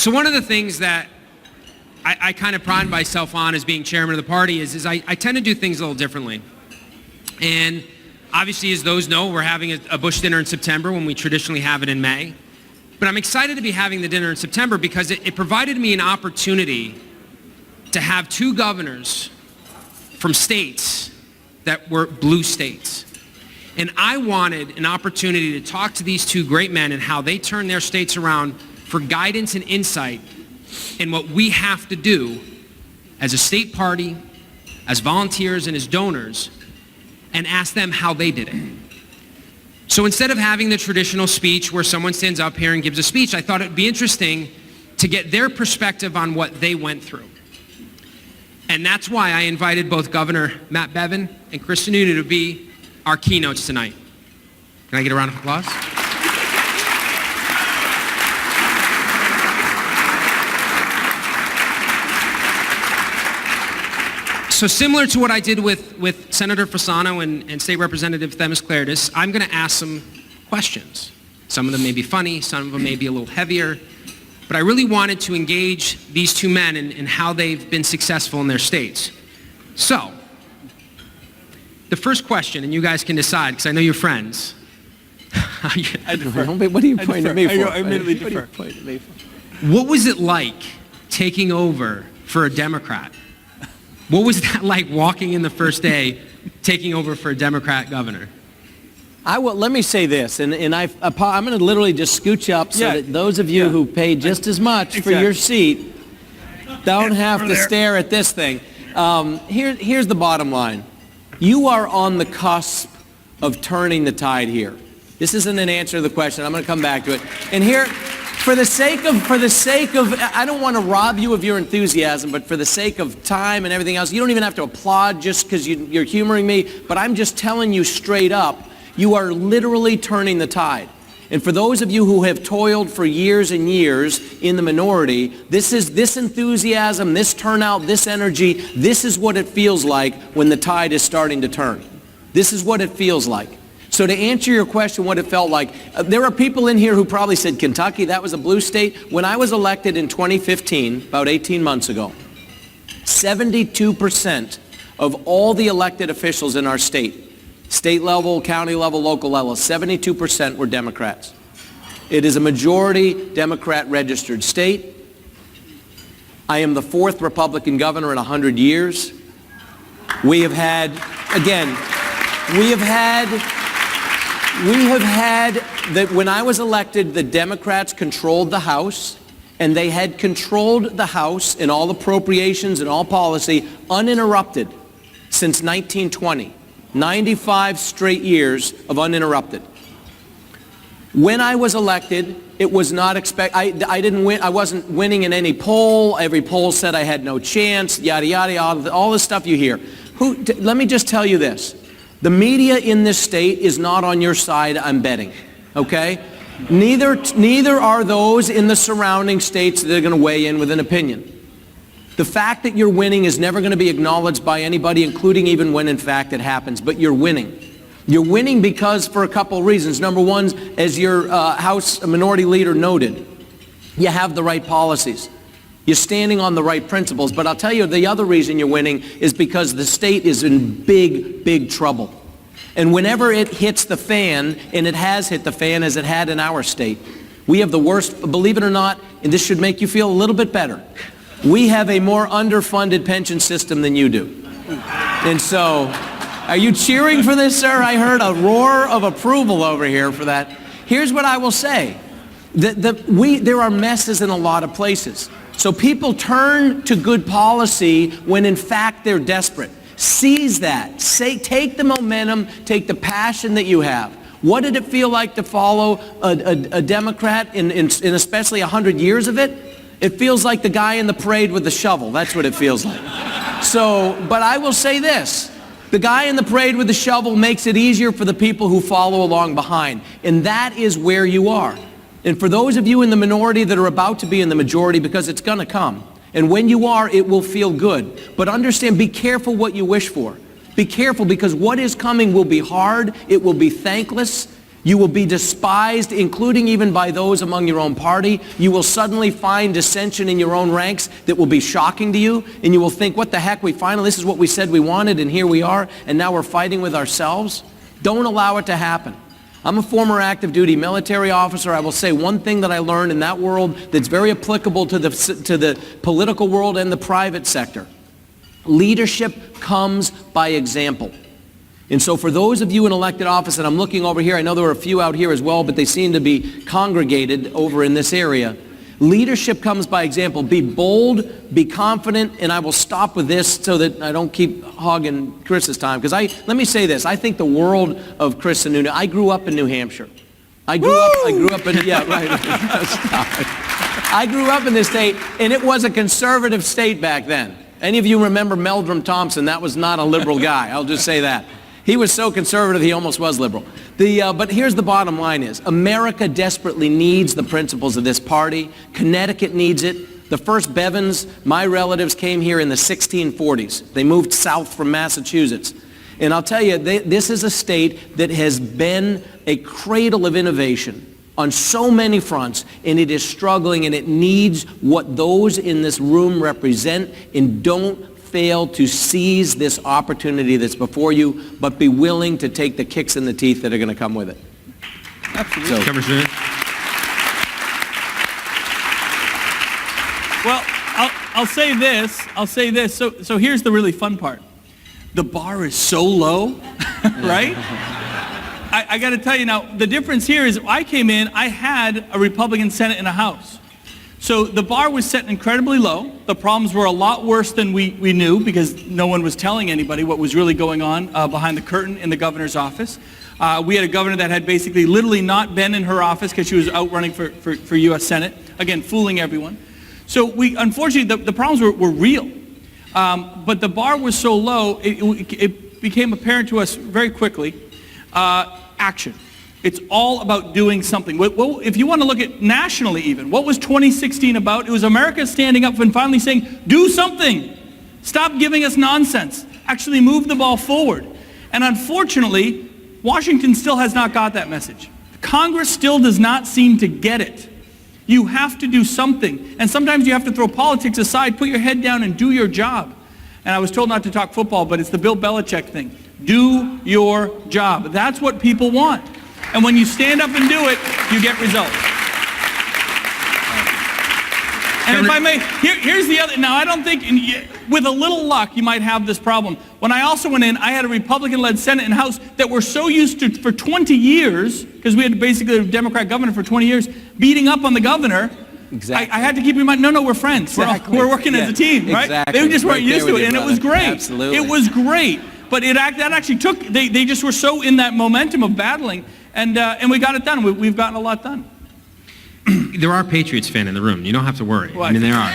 So one of the things that I kind of pride myself on as being chairman of the party is I tend to do things a little differently. And obviously, as those know, we're having a Bush dinner in September when we traditionally have it in May. But I'm excited to be having the dinner in September because it provided me an opportunity to have two governors from states that were blue states. And I wanted an opportunity to talk to these two great men and how they turn their states around for guidance and insight in what we have to do as a state party, as volunteers and as donors, and ask them how they did it. So instead of having the traditional speech where someone stands up here and gives a speech, I thought it would be interesting to get their perspective on what they went through. And that's why I invited both Governor Matt Bevin and Chris Sununu to be our keynotes tonight. Can I get a round of applause? So similar to what I did with Senator Fasano and State Representative Themis Claridis, I'm going to ask some questions. Some of them may be funny, some of them may be a little heavier, but I really wanted to engage these two men in how they've been successful in their states. So, the first question, and you guys can decide, because I know you're friends. I defer. What are you pointing at me for? I immediately defer. What was it like taking over for a Democrat? What was that like walking in the first day, taking over for a Democrat governor? Let me say this, and I'm going to literally just scooch up so that those of you who pay just as much for your seat don't have to stare at this thing. Here's the bottom line. You are on the cusp of turning the tide here. This isn't an answer to the question. I'm going to come back to it. And here, for the sake of, I don't want to rob you of your enthusiasm, but for the sake of time and everything else, you don't even have to applaud just because you're humoring me, but I'm just telling you straight up, you are literally turning the tide. And for those of you who have toiled for years and years in the minority, this enthusiasm, this turnout, this energy, this is what it feels like when the tide is starting to turn. This is what it feels like. So to answer your question, what it felt like, there are people in here who probably said, Kentucky, that was a blue state. When I was elected in 2015, about 18 months ago, 72% of all the elected officials in our state level, county level, local level, 72% were Democrats. It is a majority Democrat registered state. I am the fourth Republican governor in 100 years. We have had that when I was elected, the Democrats controlled the House, and they had controlled the House in all appropriations and all policy uninterrupted since 1920. 95 straight years of uninterrupted. When I was elected, it was not I didn't win. I wasn't winning in any poll. Every poll said I had no chance, yada, yada, all the stuff you hear. Let me just tell you this. The media in this state is not on your side, I'm betting, okay? Neither are those in the surrounding states that are going to weigh in with an opinion. The fact that you're winning is never going to be acknowledged by anybody, including even when in fact it happens, but you're winning. You're winning because for a couple of reasons. Number one, as your House Minority Leader noted, you have the right policies. You're standing on the right principles. But I'll tell you, the other reason you're winning is because the state is in big, big trouble. And whenever it hits the fan, and it has hit the fan as it had in our state, we have the worst, believe it or not, and this should make you feel a little bit better, we have a more underfunded pension system than you do. And so, are you cheering for this, sir? I heard a roar of approval over here for that. Here's what I will say. There are messes in a lot of places. So people turn to good policy when in fact they're desperate. Seize that. Take the momentum, take the passion that you have. What did it feel like to follow a Democrat in especially 100 years of it? It feels like the guy in the parade with the shovel. That's what it feels like. So, but I will say this. The guy in the parade with the shovel makes it easier for the people who follow along behind. And that is where you are. And for those of you in the minority that are about to be in the majority, because it's going to come, and when you are, it will feel good. But understand, be careful what you wish for. Be careful, because what is coming will be hard, it will be thankless, You will be despised, including even by those among your own party. You will suddenly find dissension in your own ranks that will be shocking to you, and you will think, what the heck, this is what we said we wanted, and here we are, and now we're fighting with ourselves. Don't allow it to happen. I'm a former active duty military officer. I will say one thing that I learned in that world that's very applicable to the political world and the private sector. Leadership comes by example. And so for those of you in elected office, and I'm looking over here, I know there were a few out here as well, but they seem to be congregated over in this area. Leadership comes by example. Be bold, be confident, and I will stop with this so that I don't keep hogging Chris's time. Because let me say this, I think the world of Chris Sununu. I grew up in New Hampshire. I grew up in, yeah, right. I grew up in this state, and it was a conservative state back then. Any of you remember Meldrum Thompson? That was not a liberal guy, I'll just say that. He was so conservative, he almost was liberal. But here's the bottom line is, America desperately needs the principles of this party. Connecticut needs it. The first Bevins, my relatives, came here in the 1640s. They moved south from Massachusetts. And I'll tell you, this is a state that has been a cradle of innovation on so many fronts, and it is struggling, and it needs what those in this room represent. And don't fail to seize this opportunity that's before you, but be willing to take the kicks in the teeth that are going to come with it. Absolutely. Congressman. Well, I'll say this. So here's the really fun part. The bar is so low, right? I got to tell you now, the difference here is I came in, I had a Republican Senate and a House. So the bar was set incredibly low. The problems were a lot worse than we knew because no one was telling anybody what was really going on behind the curtain in the governor's office. We had a governor that had basically literally not been in her office because she was out running for U.S. Senate, again, fooling everyone. So unfortunately, the problems were real. But the bar was so low, it became apparent to us very quickly, action. It's all about doing something. If you want to look at nationally even, what was 2016 about? It was America standing up and finally saying, do something. Stop giving us nonsense. Actually move the ball forward. And unfortunately, Washington still has not got that message. Congress still does not seem to get it. You have to do something. And sometimes you have to throw politics aside, put your head down and do your job. And I was told not to talk football, but it's the Bill Belichick thing. Do your job. That's what people want. And when you stand up and do it, you get results. And if I may, here's the other, now I don't think, with a little luck, you might have this problem. When I also went in, I had a Republican-led Senate and House that were so used to, for 20 years, because we had basically a Democrat governor for 20 years, beating up on the governor. Exactly. I had to keep in mind, no, we're friends. Exactly. We're working as a team, right? Exactly. They just weren't used to it, and it was great. Absolutely. It was great. But that actually took, they just were so in that momentum of battling, and we got it done. We've gotten a lot done. There are Patriots fans in the room. You don't have to worry. What? I mean, there are.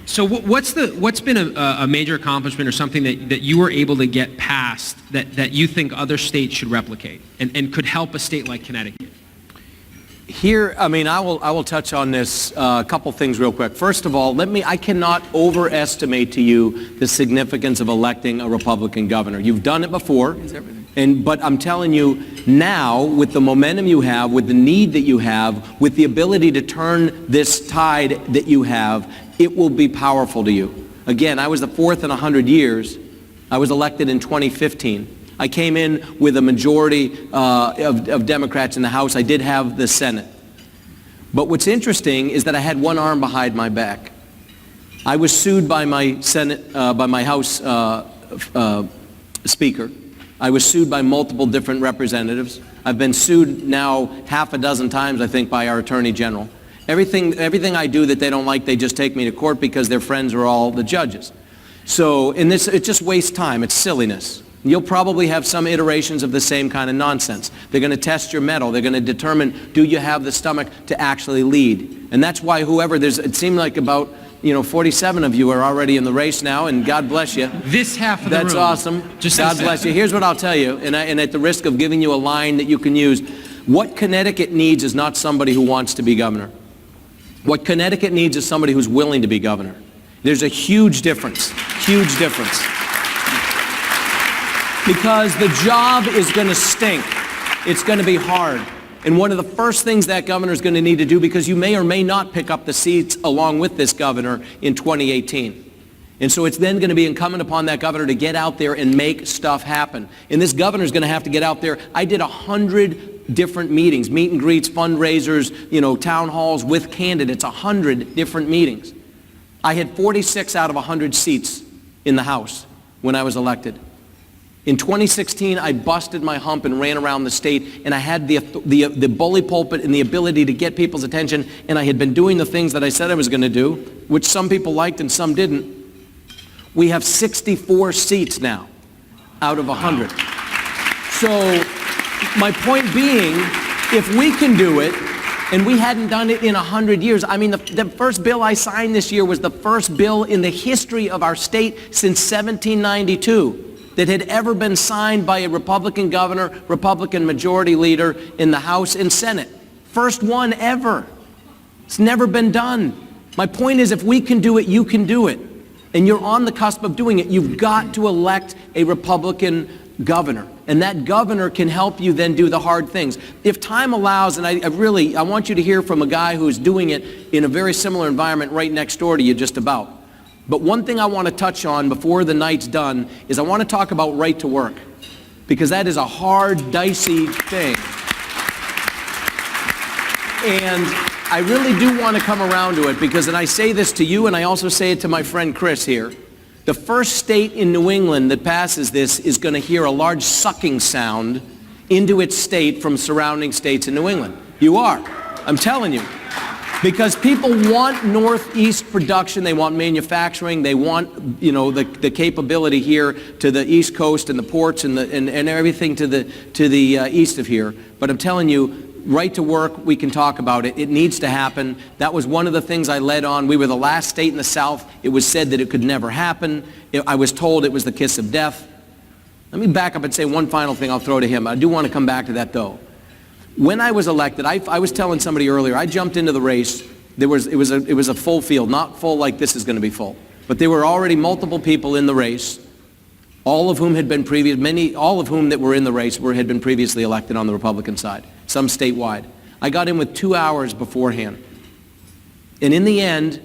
So what's been a major accomplishment or something that you were able to get past that you think other states should replicate and could help a state like Connecticut? Here, I mean, I will touch on this, a couple things real quick. First of all, I cannot overestimate to you the significance of electing a Republican governor. You've done it before. It's everything. But I'm telling you now, with the momentum you have, with the need that you have, with the ability to turn this tide that you have, it will be powerful to you. Again, I was the fourth in 100 years. I was elected in 2015. I came in with a majority of Democrats in the House. I did have the Senate. But what's interesting is that I had one arm behind my back. I was sued by my House Speaker. I was sued by multiple different representatives. I've been sued now half a dozen times, I think, by our Attorney General. Everything I do that they don't like, they just take me to court because their friends are all the judges. So it just wastes time. It's silliness. You'll probably have some iterations of the same kind of nonsense. They're going to test your mettle. They're going to determine, do you have the stomach to actually lead? And that's why it seemed like about 47 of you are already in the race now, and God bless you. This half of the room. That's awesome. God bless you. Here's what I'll tell you, and at the risk of giving you a line that you can use, what Connecticut needs is not somebody who wants to be governor. What Connecticut needs is somebody who's willing to be governor. There's a huge difference. Huge difference. Because the job is going to stink. It's going to be hard. And one of the first things that governor is going to need to do, because you may or may not pick up the seats along with this governor in 2018. And so it's then going to be incumbent upon that governor to get out there and make stuff happen. And this governor is going to have to get out there. I did 100 different meetings, meet and greets, fundraisers, town halls with candidates, 100 different meetings. I had 46 out of 100 seats in the House when I was elected. In 2016, I busted my hump and ran around the state, and I had the bully pulpit and the ability to get people's attention, and I had been doing the things that I said I was going to do, which some people liked and some didn't. We have 64 seats now out of 100. So my point being, if we can do it, and we hadn't done it in 100 years. I mean, the first bill I signed this year was the first bill in the history of our state since 1792 that had ever been signed by a Republican governor, Republican majority leader in the House and Senate. First one ever. It's never been done. My point is, if we can do it, you can do it. And you're on the cusp of doing it. You've got to elect a Republican governor. And that governor can help you then do the hard things. If time allows, and I want you to hear from a guy who's doing it in a very similar environment right next door to you just about. But one thing I want to touch on before the night's done is I want to talk about right to work, because that is a hard, dicey thing. And I really do want to come around to it, because, and I say this to you and I also say it to my friend Chris here, the first state in New England that passes this is going to hear a large sucking sound into its state from surrounding states in New England. You are. I'm telling you. Because people want Northeast production, they want manufacturing, they want, the capability here to the East Coast and the ports and everything to the east of here. But I'm telling you, right to work, we can talk about it. It needs to happen. That was one of the things I led on. We were the last state in the South. It was said that it could never happen. I was told it was the kiss of death. Let me back up and say one final thing I'll throw to him. I do want to come back to that, though. When I was elected, I was telling somebody earlier, I jumped into the race. It was a full field, not full like this is going to be full. But there were already multiple people in the race, all of whom that were in the race had been previously elected on the Republican side, some statewide. I got in with 2 hours beforehand. And in the end,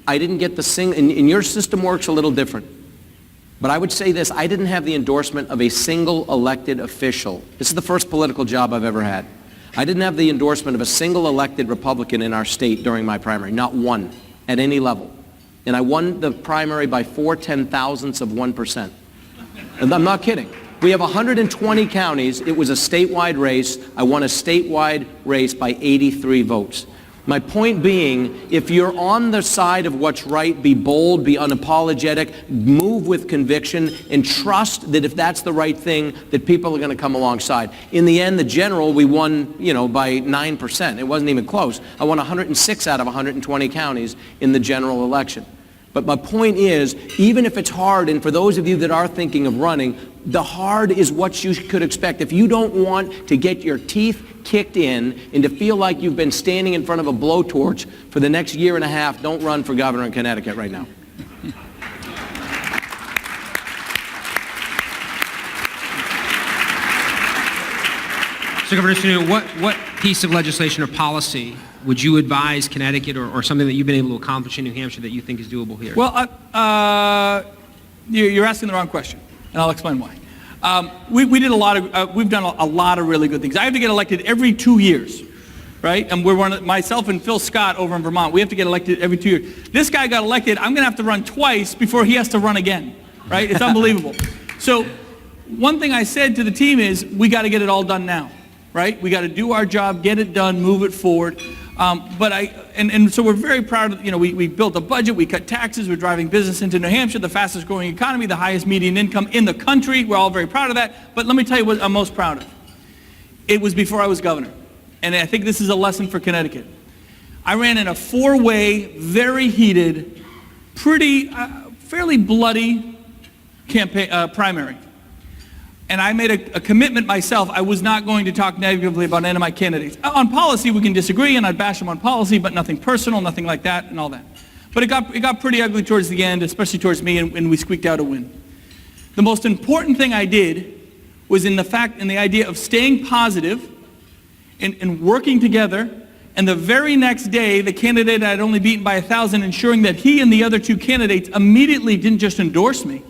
I didn't get and your system works a little different. But I would say this, I didn't have the endorsement of a single elected official. This is the first political job I've ever had. I didn't have the endorsement of a single elected Republican in our state during my primary, not one, at any level. And I won the primary by 4/10,000ths of 1%. And I'm not kidding. We have 120 counties. It was a statewide race. I won a statewide race by 83 votes. My point being, if you're on the side of what's right, be bold, be unapologetic, move with conviction, and trust that if that's the right thing, that people are going to come alongside. In the end, the general, we won, by 9%. It wasn't even close. I won 106 out of 120 counties in the general election. But my point is, even if it's hard, and for those of you that are thinking of running, the hard is what you could expect. If you don't want to get your teeth kicked in and to feel like you've been standing in front of a blowtorch for the next year and a half, don't run for governor in Connecticut right now. So, Governor Sununu, what piece of legislation or policy would you advise Connecticut or something that you've been able to accomplish in New Hampshire that you think is doable here? Well, you're asking the wrong question, and I'll explain why. We've done a lot of really good things. I have to get elected every 2 years, right? And myself and Phil Scott over in Vermont, we have to get elected every 2 years. This guy got elected, I'm going to have to run twice before he has to run again, right? It's unbelievable. So one thing I said to the team is, we got to get it all done now, right? We got to do our job, get it done, move it forward. So we're very proud of, we built a budget, we cut taxes, we're driving business into New Hampshire, the fastest growing economy, the highest median income in the country. We're all very proud of that. But let me tell you what I'm most proud of. It was before I was governor. And I think this is a lesson for Connecticut. I ran in a 4-way, very heated, fairly bloody primary. And I made a commitment myself. I was not going to talk negatively about any of my candidates. On policy, we can disagree, and I'd bash them on policy, but nothing personal, nothing like that, and all that. But it got pretty ugly towards the end, especially towards me, and we squeaked out a win. The most important thing I did was in the idea of staying positive and working together. And the very next day, the candidate I'd only beaten by 1,000, ensuring that he and the other two candidates immediately didn't just endorse me,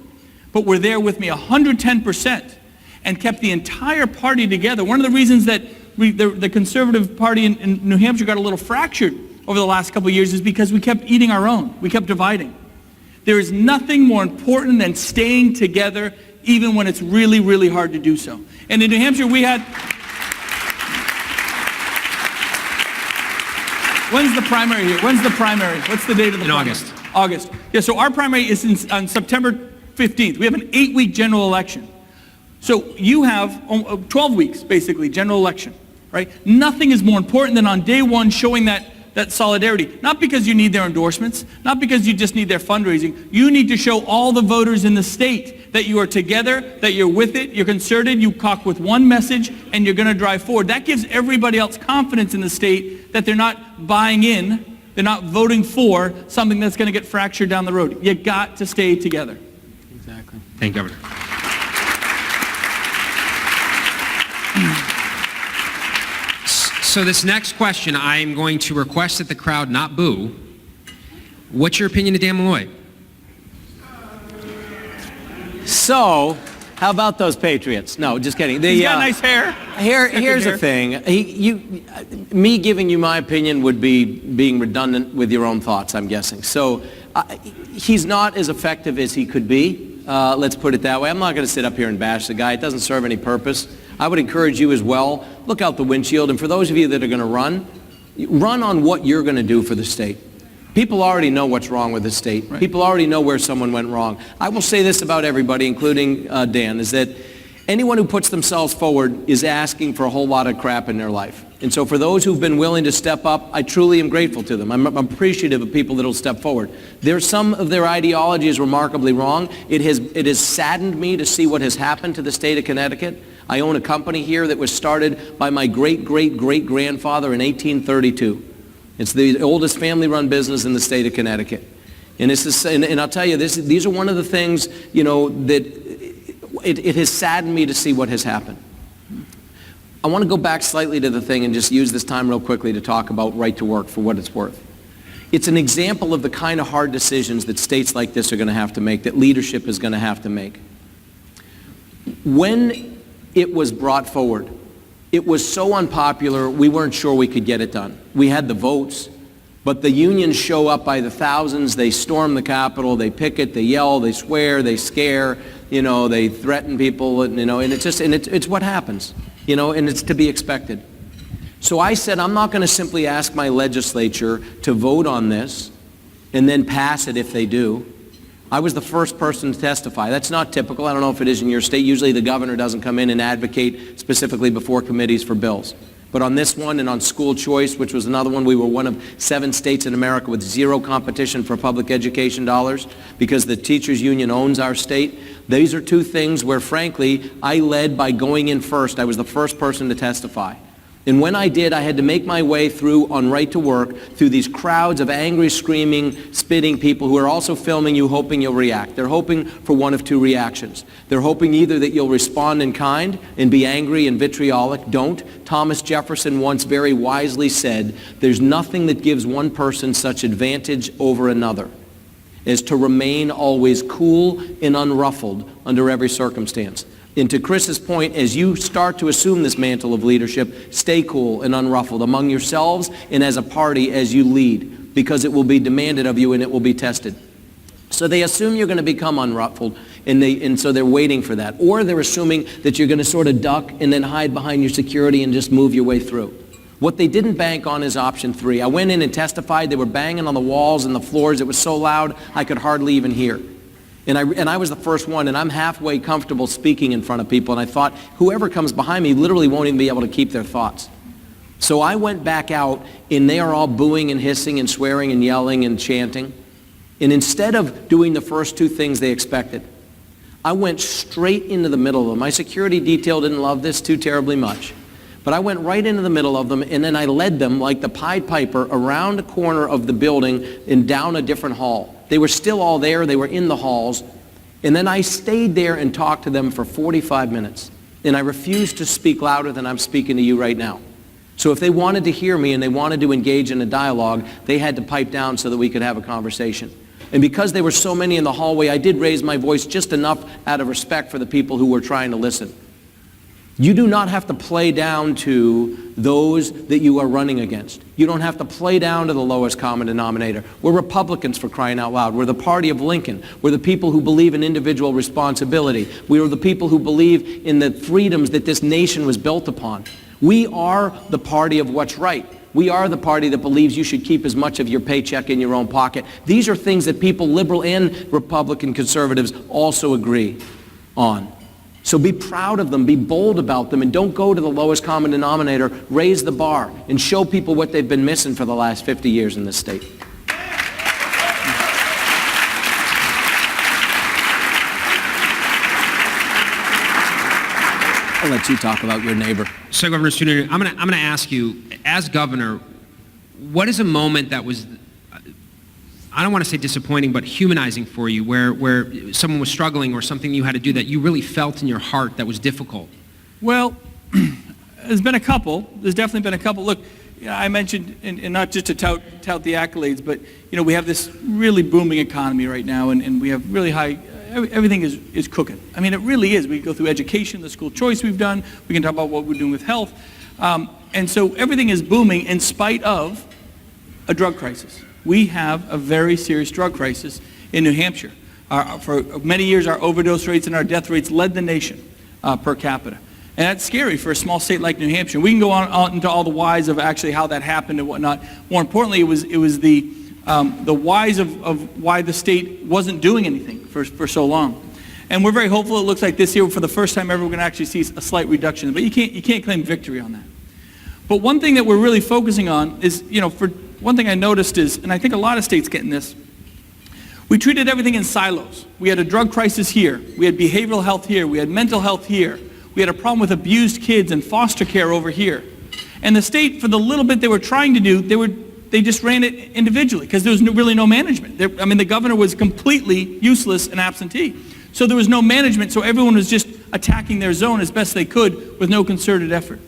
but were there with me 110% and kept the entire party together. One of the reasons that the Conservative Party in New Hampshire got a little fractured over the last couple of years is because we kept eating our own. We kept dividing. There is nothing more important than staying together, even when it's really, really hard to do so. And in New Hampshire, we had... When's the primary here? When's the primary? What's the date of the primary? August. August. Yeah, so our primary is on September 15th. We have an 8-week general election. So you have 12 weeks, basically, general election, right? Nothing is more important than on day one showing that solidarity. Not because you need their endorsements, not because you just need their fundraising. You need to show all the voters in the state that you are together, that you're with it, you're concerted, you talk with one message, and you're going to drive forward. That gives everybody else confidence in the state that they're not buying in, they're not voting for something that's going to get fractured down the road. You got to stay together. Exactly. Thank you, Governor. So this next question, I'm going to request that the crowd not boo. What's your opinion of Dan Malloy? So, how about those Patriots? No, just kidding. He's got nice hair. Here's the thing. Me giving you my opinion would be being redundant with your own thoughts, I'm guessing. So, he's not as effective as he could be. Let's put it that way. I'm not going to sit up here and bash the guy. It doesn't serve any purpose. I would encourage you as well, look out the windshield. And for those of you that are going to run on what you're going to do for the state. People already know what's wrong with the state. Right. People already know where someone went wrong. I will say this about everybody, including Dan, is that anyone who puts themselves forward is asking for a whole lot of crap in their life. And so for those who've been willing to step up, I truly am grateful to them. I'm appreciative of people that will step forward. Some of their ideology is remarkably wrong. It has saddened me to see what has happened to the state of Connecticut. I own a company here that was started by my great-great-great-grandfather in 1832. It's the oldest family-run business in the state of Connecticut. And I'll tell you, these are one of the things, that it has saddened me to see what has happened. I want to go back slightly to the thing and just use this time real quickly to talk about right to work for what it's worth. It's an example of the kind of hard decisions that states like this are going to have to make, that leadership is going to have to make. When it was brought forward, it was so unpopular, we weren't sure we could get it done. We had the votes, but the unions show up by the thousands. They storm the Capitol, they picket, they yell, they swear, they scare, they threaten people, and it's what happens, and it's to be expected. So I said, I'm not going to simply ask my legislature to vote on this and then pass it if they do. I was the first person to testify. That's not typical. I don't know if it is in your state. Usually the governor doesn't come in and advocate specifically before committees for bills. But on this one and on school choice, which was another one, we were one of 7 states in America with zero competition for public education dollars because the teachers union owns our state. These are 2 things where, frankly, I led by going in first. I was the first person to testify. And when I did, I had to make my way through on right to work through these crowds of angry, screaming, spitting people who are also filming you, hoping you'll react. They're hoping for one of 2 reactions. They're hoping either that you'll respond in kind and be angry and vitriolic. Don't. Thomas Jefferson once very wisely said, there's nothing that gives one person such advantage over another as to remain always cool and unruffled under every circumstance. And to Chris's point, as you start to assume this mantle of leadership, stay cool and unruffled among yourselves and as a party as you lead, because it will be demanded of you and it will be tested. So they assume you're going to become unruffled, and so they're waiting for that. Or they're assuming that you're going to sort of duck and then hide behind your security and just move your way through. What they didn't bank on is option 3. I went in and testified. They were banging on the walls and the floors. It was so loud I could hardly even hear. And I was the first one, and I'm halfway comfortable speaking in front of people, and I thought, whoever comes behind me literally won't even be able to keep their thoughts. So I went back out, and they are all booing and hissing and swearing and yelling and chanting. And instead of doing the first 2 things they expected, I went straight into the middle of them. My security detail didn't love this too terribly much. But I went right into the middle of them, and then I led them like the Pied Piper around the corner of the building and down a different hall. They were still all there. They were in the halls. And then I stayed there and talked to them for 45 minutes. And I refuse to speak louder than I'm speaking to you right now. So if they wanted to hear me and they wanted to engage in a dialogue, they had to pipe down so that we could have a conversation. And because there were so many in the hallway, I did raise my voice just enough out of respect for the people who were trying to listen. You do not have to play down to those that you are running against. You don't have to play down to the lowest common denominator. We're Republicans, for crying out loud. We're the party of Lincoln. We're the people who believe in individual responsibility. We are the people who believe in the freedoms that this nation was built upon. We are the party of what's right. We are the party that believes you should keep as much of your paycheck in your own pocket. These are things that people, liberal and Republican conservatives, also agree on. So be proud of them, be bold about them, and don't go to the lowest common denominator. Raise the bar and show people what they've been missing for the last 50 years in this state. I'll let you talk about your neighbor. So, Governor Sununu, I'm gonna ask you, as governor, what is a moment that was, I don't want to say disappointing, but humanizing for you, where someone was struggling or something you had to do that you really felt in your heart that was difficult? Well, there's been a couple. There's definitely been a couple. Look, I mentioned, and not just to tout the accolades, but we have this really booming economy right now, and we have really high, everything is cooking. I mean, it really is. We go through education, the school choice we've done. We can talk about what we're doing with health. And so everything is booming in spite of a drug crisis. We have a very serious drug crisis in New Hampshire. For many years, our overdose rates and our death rates led the nation per capita. And that's scary for a small state like New Hampshire. We can go on into all the whys of actually how that happened and whatnot. More importantly, it was the whys of why the state wasn't doing anything for so long. And we're very hopeful. It looks like this year, for the first time ever, we're going to actually see a slight reduction. But you can't claim victory on that. But one thing that we're really focusing on is, for one thing I noticed is, and I think a lot of states getting this, we treated everything in silos. We had a drug crisis here. We had behavioral health here. We had mental health here. We had a problem with abused kids and foster care over here. And the state, for the little bit they were trying to do, they just ran it individually because there was really no management. The governor was completely useless and absentee. So there was no management, so everyone was just attacking their zone as best they could with no concerted effort.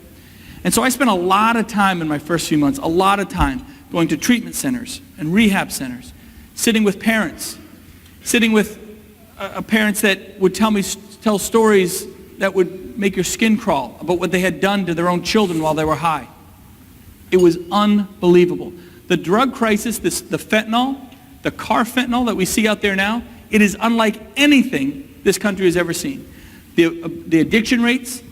And so I spent a lot of time in my first few months, a lot of time going to treatment centers and rehab centers, sitting with parents, sitting with parents that would tell stories that would make your skin crawl about what they had done to their own children while they were high. It was unbelievable. The drug crisis, the fentanyl, the carfentanil that we see out there now, it is unlike anything this country has ever seen. The addiction rates,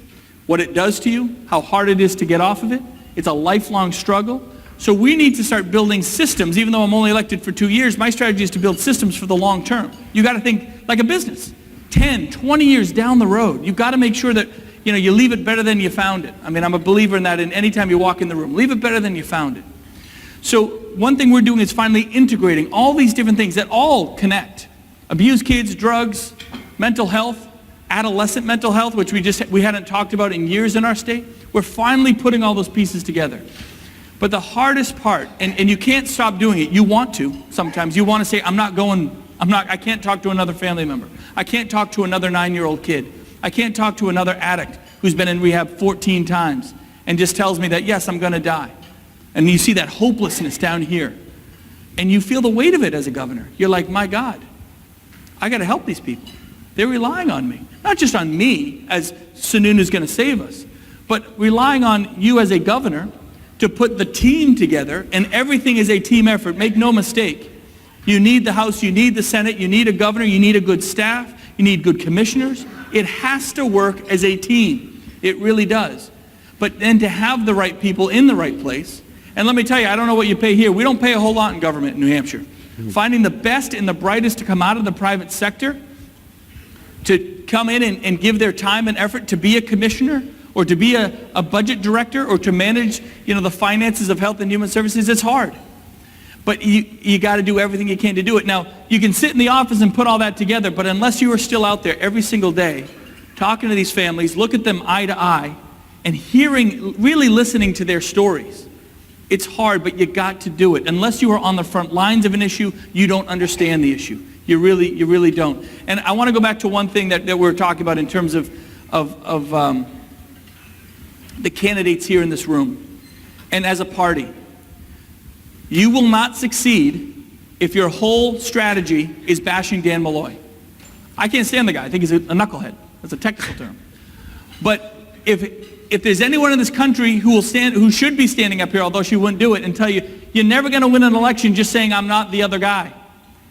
what it does to you, how hard it is to get off of it, it's a lifelong struggle. So we need to start building systems. Even though I'm only elected for 2 years, my strategy is to build systems for the long term. You got to think like a business. 10, 20 years down the road, you've got to make sure that you leave it better than you found it. I mean, I'm a believer in that. And anytime you walk in the room, leave it better than you found it. So one thing we're doing is finally integrating all these different things that all connect. Abused kids, drugs, mental health, adolescent mental health, which we hadn't talked about in years in our state. We're finally putting all those pieces together. But the hardest part, and you can't stop doing it. You want to sometimes. You want to say, I can't talk to another family member. I can't talk to another 9-year-old kid. I can't talk to another addict who's been in rehab 14 times and just tells me that, yes, I'm going to die. And you see that hopelessness down here. And you feel the weight of it as a governor. You're like, my God, I got to help these people. They're relying on me. Not just on me as Sununu's going to save us, but relying on you as a governor to put the team together, and everything is a team effort. Make no mistake. You need the House, you need the Senate, you need a governor, you need a good staff, you need good commissioners. It has to work as a team. It really does. But then to have the right people in the right place, and let me tell you, I don't know what you pay here. We don't pay a whole lot in government in New Hampshire. Finding the best and the brightest to come out of the private sector, to come in and give their time and effort to be a commissioner, or to be a budget director, or to manage the finances of health and human services, it's hard. But you got to do everything you can to do it. Now, you can sit in the office and put all that together, but unless you are still out there every single day, talking to these families, look at them eye to eye, and really listening to their stories, it's hard, but you got to do it. Unless you are on the front lines of an issue, you don't understand the issue. You really don't. And I want to go back to one thing that we were talking about in terms of of the candidates here in this room, and as a party. You will not succeed if your whole strategy is bashing Dan Malloy. I can't stand the guy. I think he's a knucklehead. That's a technical term. But if there's anyone in this country who should be standing up here, although she wouldn't do it, and tell you, you're never going to win an election just saying I'm not the other guy.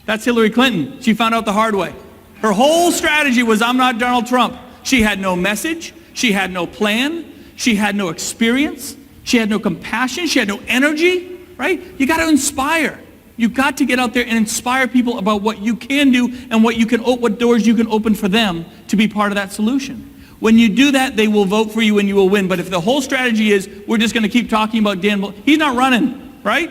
That's Hillary Clinton. She found out the hard way. Her whole strategy was I'm not Donald Trump. She had no message. She had no plan. She had no experience. She had no compassion. She had no energy, right? You got to inspire. You got to get out there and inspire people about what you can do and what doors you can open for them to be part of that solution. When you do that, they will vote for you and you will win. But if the whole strategy is we're just going to keep talking about Dan Malloy, he's not running, right?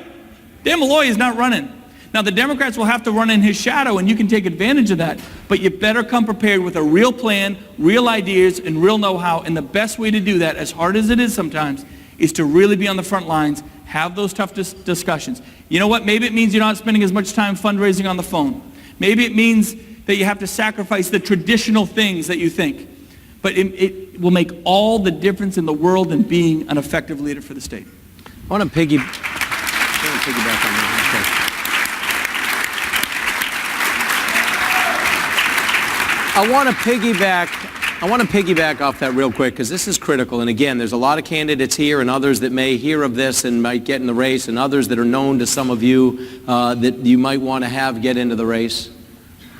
Dan Malloy is not running. Now, the Democrats will have to run in his shadow, and you can take advantage of that. But you better come prepared with a real plan, real ideas, and real know-how. And the best way to do that, as hard as it is sometimes, is to really be on the front lines, have those tough discussions. You know what? Maybe it means you're not spending as much time fundraising on the phone. Maybe it means that you have to sacrifice the traditional things that you think. But it will make all the difference in the world in being an effective leader for the state. I want to piggyback on that. I want to piggyback off that real quick because this is critical. And again, there's a lot of candidates here and others that may hear of this and might get in the race, and others that are known to some of you that you might want to have get into the race.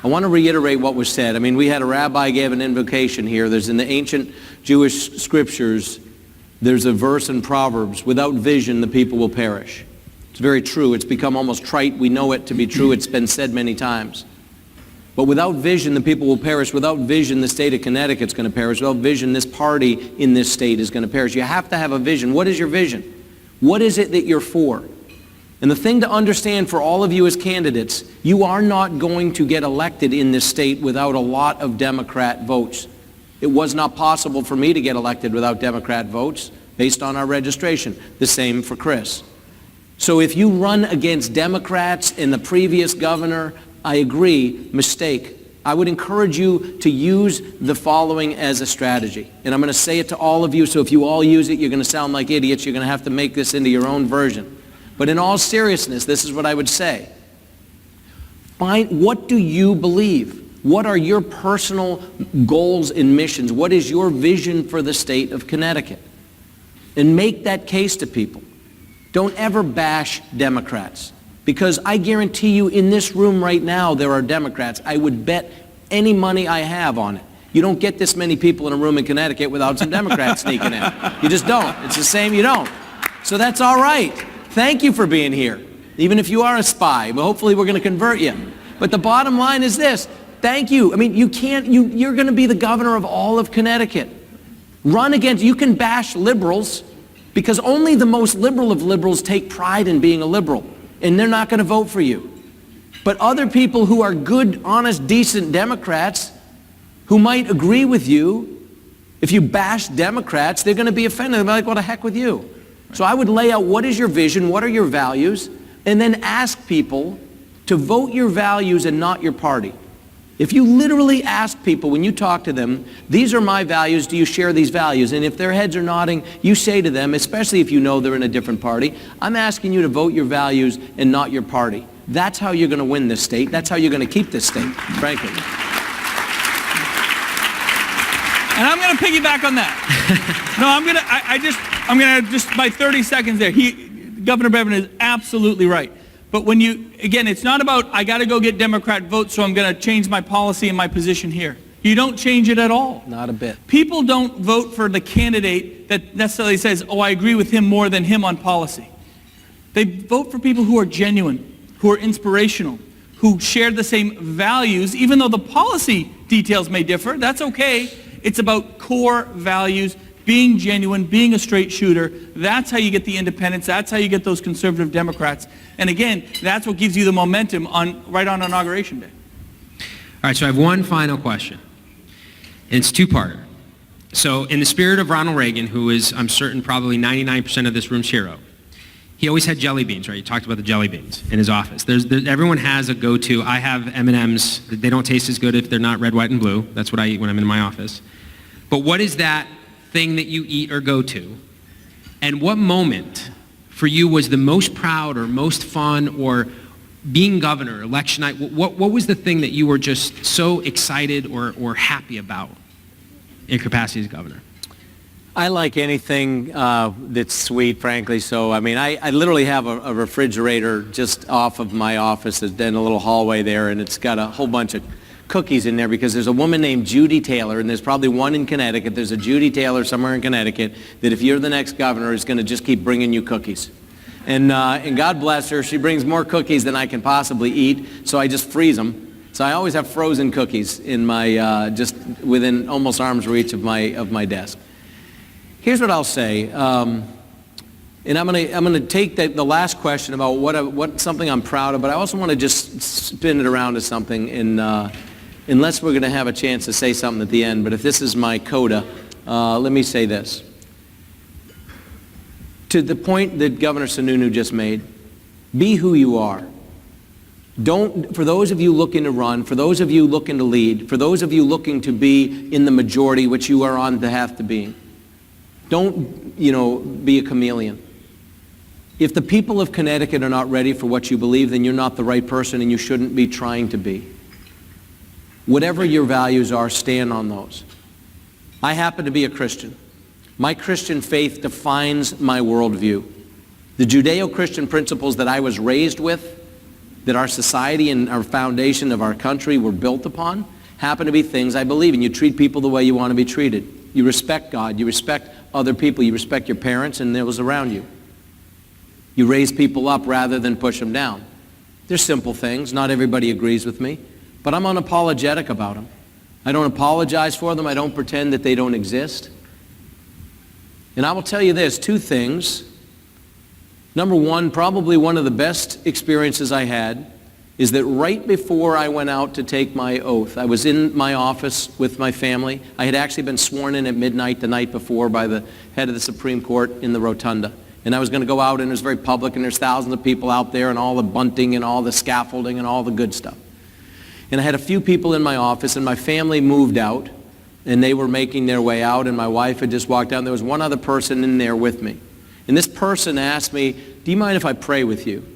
I want to reiterate what was said. I mean, we had a rabbi gave an invocation here. There's in the ancient Jewish scriptures, there's a verse in Proverbs, without vision the people will perish. It's very true. It's become almost trite. We know it to be true. It's been said many times. But without vision, the people will perish. Without vision, the state of Connecticut's going to perish. Without vision, this party in this state is going to perish. You have to have a vision. What is your vision? What is it that you're for? And the thing to understand for all of you as candidates, you are not going to get elected in this state without a lot of Democrat votes. It was not possible for me to get elected without Democrat votes based on our registration. The same for Chris. So if you run against Democrats and the previous governor, I agree, mistake. I would encourage you to use the following as a strategy. And I'm going to say it to all of you, so if you all use it, you're going to sound like idiots. You're going to have to make this into your own version. But in all seriousness, this is what I would say. What do you believe? What are your personal goals and missions? What is your vision for the state of Connecticut? And make that case to people. Don't ever bash Democrats. Because I guarantee you in this room right now there are Democrats. I would bet any money I have on it. You don't get this many people in a room in Connecticut without some Democrats sneaking in. You just don't. It's the same, you don't. So that's all right. Thank you for being here. Even if you are a spy, but hopefully we're going to convert you. But the bottom line is this. Thank you. I mean, you're going to be the governor of all of Connecticut. You can bash liberals because only the most liberal of liberals take pride in being a liberal. And they're not going to vote for you. But other people who are good, honest, decent Democrats who might agree with you, if you bash Democrats, they're going to be offended. They'll be like, well, the heck with you. Right. So I would lay out what is your vision, what are your values, and then ask people to vote your values and not your party. If you literally ask people when you talk to them, these are my values, do you share these values? And if their heads are nodding, you say to them, especially if you know they're in a different party, I'm asking you to vote your values and not your party. That's how you're going to win this state. That's how you're going to keep this state, frankly. And I'm going to piggyback on that. No, I'm going to just my 30 seconds there. Governor Bevin is absolutely right. But again, it's not about, I got to go get Democrat votes, so I'm going to change my policy and my position here. You don't change it at all. Not a bit. People don't vote for the candidate that necessarily says, oh, I agree with him more than him on policy. They vote for people who are genuine, who are inspirational, who share the same values, even though the policy details may differ. That's okay. It's about core values, being genuine, being a straight shooter. That's how you get the independents. That's how you get those conservative Democrats. And again, that's what gives you the momentum right on Inauguration Day. All right, so I have one final question. And it's two-parter. So in the spirit of Ronald Reagan, who is, I'm certain, probably 99% of this room's hero, he always had jelly beans, right? You talked about the jelly beans in his office. Everyone has a go-to. I have M&Ms. They don't taste as good if they're not red, white, and blue. That's what I eat when I'm in my office. But what is that thing that you eat or go to? And what moment for you was the most proud or most fun, or being governor, election night, what was the thing that you were just so excited or happy about in your capacity as governor? I like anything that's sweet, frankly. So, I mean, I literally have a refrigerator just off of my office, in a little hallway there, and it's got a whole bunch of cookies in there because there's a woman named Judy Taylor, and there's probably one in Connecticut. There's a Judy Taylor somewhere in Connecticut that if you're the next governor is going to just keep bringing you cookies. And God bless her, she brings more cookies than I can possibly eat, so I just freeze them. So I always have frozen cookies in my, just within almost arm's reach of my desk. Here's what I'll say, and I'm gonna take the last question about what something I'm proud of, but I also want to just spin it around to something, and unless we're going to have a chance to say something at the end, but if this is my coda, let me say this. To the point that Governor Sununu just made, be who you are. For those of you looking to run, for those of you looking to lead, for those of you looking to be in the majority, which you are on the path to being, don't, be a chameleon. If the people of Connecticut are not ready for what you believe, then you're not the right person and you shouldn't be trying to be. Whatever your values are, stand on those. I happen to be a Christian. My Christian faith defines my worldview. The Judeo-Christian principles that I was raised with, that our society and our foundation of our country were built upon, happen to be things I believe in. You treat people the way you want to be treated. You respect God. You respect other people. You respect your parents and those around you. You raise people up rather than push them down. They're simple things. Not everybody agrees with me, but I'm unapologetic about them. I don't apologize for them. I don't pretend that they don't exist. And I will tell you this, two things. Number one, probably one of the best experiences I had is that right before I went out to take my oath, I was in my office with my family. I had actually been sworn in at midnight the night before by the head of the Supreme Court in the rotunda. And I was going to go out, and it was very public, and there's thousands of people out there, and all the bunting and all the scaffolding and all the good stuff. And I had a few people in my office, and my family moved out, and they were making their way out, and my wife had just walked out, and there was one other person in there with me. And this person asked me, do you mind if I pray with you?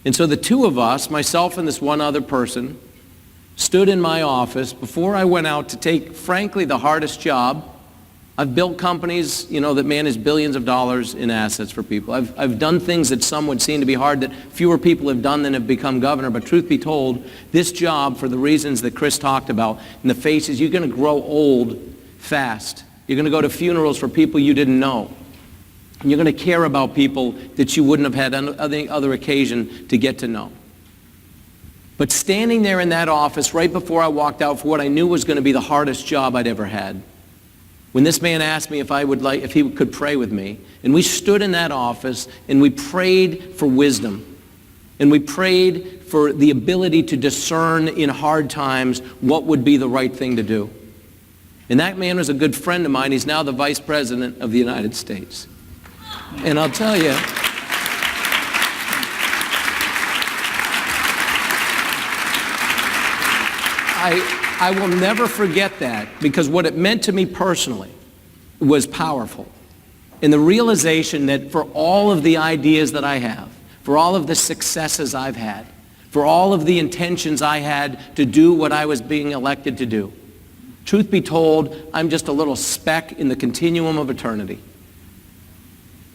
And so the two of us, myself and this one other person, stood in my office before I went out to take, frankly, the hardest job. I've built companies, that manage billions of dollars in assets for people. I've done things that some would seem to be hard that fewer people have done than have become governor. But truth be told, this job, for the reasons that Chris talked about, in the faces, you're going to grow old fast. You're going to go to funerals for people you didn't know. And you're going to care about people that you wouldn't have had any other occasion to get to know. But standing there in that office right before I walked out for what I knew was going to be the hardest job I'd ever had, when this man asked me if he could pray with me, and we stood in that office and we prayed for wisdom, and we prayed for the ability to discern in hard times what would be the right thing to do. And that man was a good friend of mine. He's now the Vice President of the United States. And I'll tell you, I will never forget that, because what it meant to me personally was powerful. And the realization that for all of the ideas that I have, for all of the successes I've had, for all of the intentions I had to do what I was being elected to do, truth be told, I'm just a little speck in the continuum of eternity.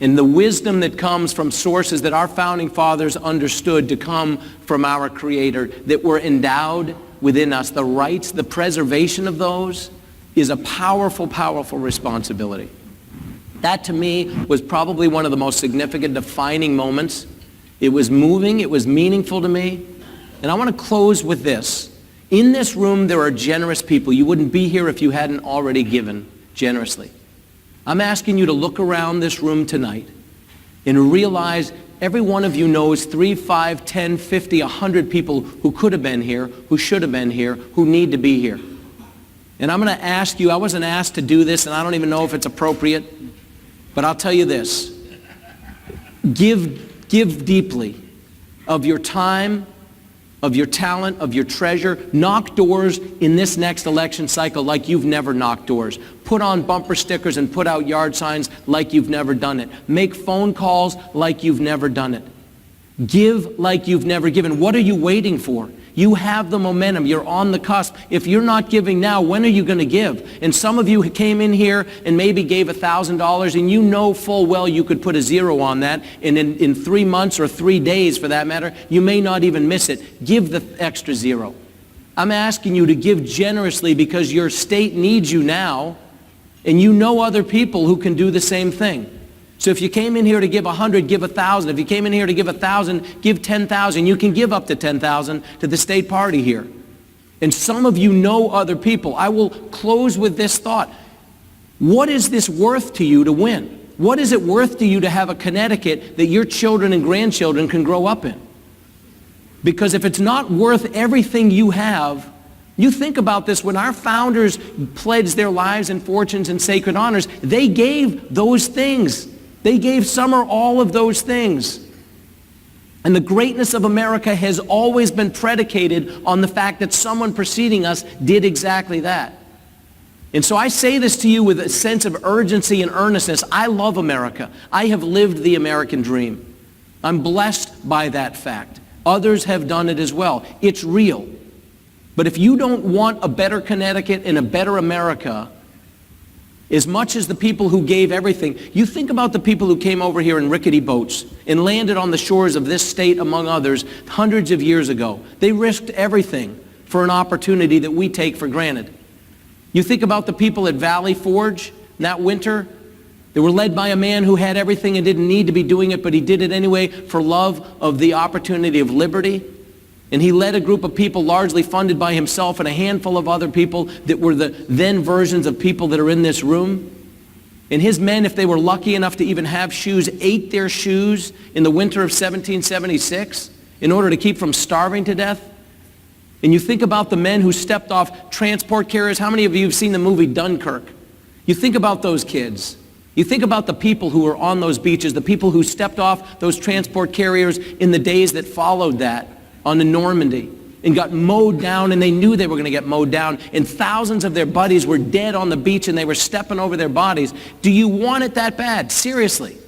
And the wisdom that comes from sources that our founding fathers understood to come from our Creator, that were endowed within us, the rights, the preservation of those, is a powerful, powerful responsibility. That to me was probably one of the most significant defining moments. It was moving, it was meaningful to me. And I want to close with this. In this room there are generous people. You wouldn't be here if you hadn't already given generously. I'm asking you to look around this room tonight and realize every one of you knows 3, 5, 10, 50, 100 people who could have been here, who should have been here, who need to be here. And I'm going to ask you, I wasn't asked to do this, and I don't even know if it's appropriate, but I'll tell you this. Give deeply of your time, of your talent, of your treasure. Knock doors in this next election cycle like you've never knocked doors. Put on bumper stickers and put out yard signs like you've never done it. Make phone calls like you've never done it. Give like you've never given. What are you waiting for? You have the momentum. You're on the cusp. If you're not giving now, when are you going to give? And some of you came in here and maybe gave $1,000, and you know full well you could put a zero on that, and in 3 months or 3 days, for that matter, you may not even miss it. Give the extra zero. I'm asking you to give generously because your state needs you now, and you know other people who can do the same thing. So if you came in here to give 100, give 1,000. If you came in here to give 1,000, give 10,000. You can give up to 10,000 to the state party here. And some of you know other people. I will close with this thought. What is this worth to you to win? What is it worth to you to have a Connecticut that your children and grandchildren can grow up in? Because if it's not worth everything you have, you think about this, when our founders pledged their lives and fortunes and sacred honors, they gave those things. They gave some or all of those things. And the greatness of America has always been predicated on the fact that someone preceding us did exactly that. And so I say this to you with a sense of urgency and earnestness. I love America. I have lived the American dream. I'm blessed by that fact. Others have done it as well. It's real. But if you don't want a better Connecticut and a better America, as much as the people who gave everything, you think about the people who came over here in rickety boats and landed on the shores of this state, among others, hundreds of years ago. They risked everything for an opportunity that we take for granted. You think about the people at Valley Forge that winter. They were led by a man who had everything and didn't need to be doing it, but he did it anyway for love of the opportunity of liberty. And he led a group of people largely funded by himself and a handful of other people that were the then versions of people that are in this room. And his men, if they were lucky enough to even have shoes, ate their shoes in the winter of 1776 in order to keep from starving to death. And you think about the men who stepped off transport carriers. How many of you have seen the movie Dunkirk? You think about those kids. You think about the people who were on those beaches, the people who stepped off those transport carriers in the days that followed that on the Normandy and got mowed down, and they knew they were going to get mowed down, and thousands of their buddies were dead on the beach and they were stepping over their bodies. Do you want it that bad? Seriously.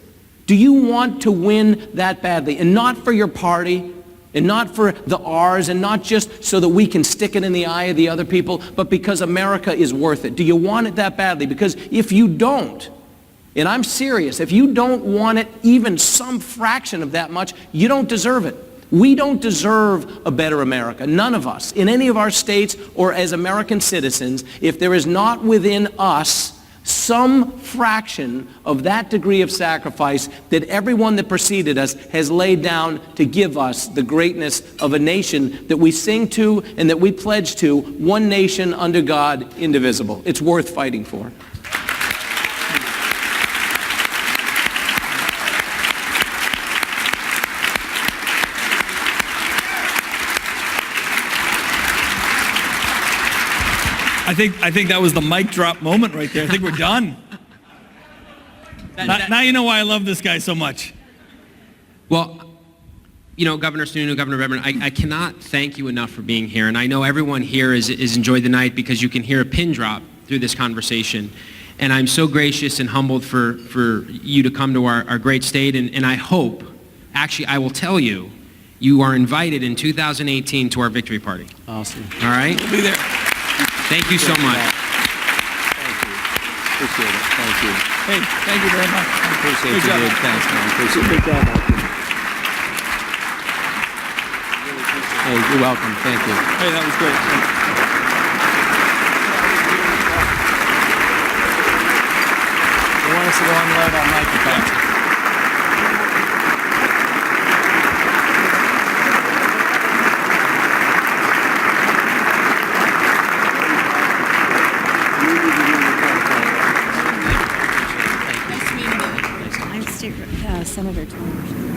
Do you want to win that badly? And not for your party, and not for the R's, and not just so that we can stick it in the eye of the other people, but because America is worth it. Do you want it that badly? Because if you don't, and I'm serious, if you don't want it even some fraction of that much, you don't deserve it. We don't deserve a better America, none of us, in any of our states or as American citizens, if there is not within us some fraction of that degree of sacrifice that everyone that preceded us has laid down to give us the greatness of a nation that we sing to and that we pledge to, one nation under God, indivisible. It's worth fighting for. I think that was the mic drop moment right there. I think we're done. Now you know why I love this guy so much. Well, you know, Governor Sununu, Governor Bevin, I cannot thank you enough for being here. And I know everyone here is enjoyed the night because you can hear a pin drop through this conversation. And I'm so gracious and humbled for you to come to our great state. And I hope, actually, I will tell you, you are invited in 2018 to our victory party. Awesome. All right? We'll be there. Thank you so much. Thank you. Appreciate it. Thank you. Hey, thank you very much. Appreciate Good you, job. dude. Thanks, man. Appreciate it. Good job, Martin. Hey, you're welcome. Thank you. Hey, that was great. You want us to go unload our microphone? I'm Senator Thomas.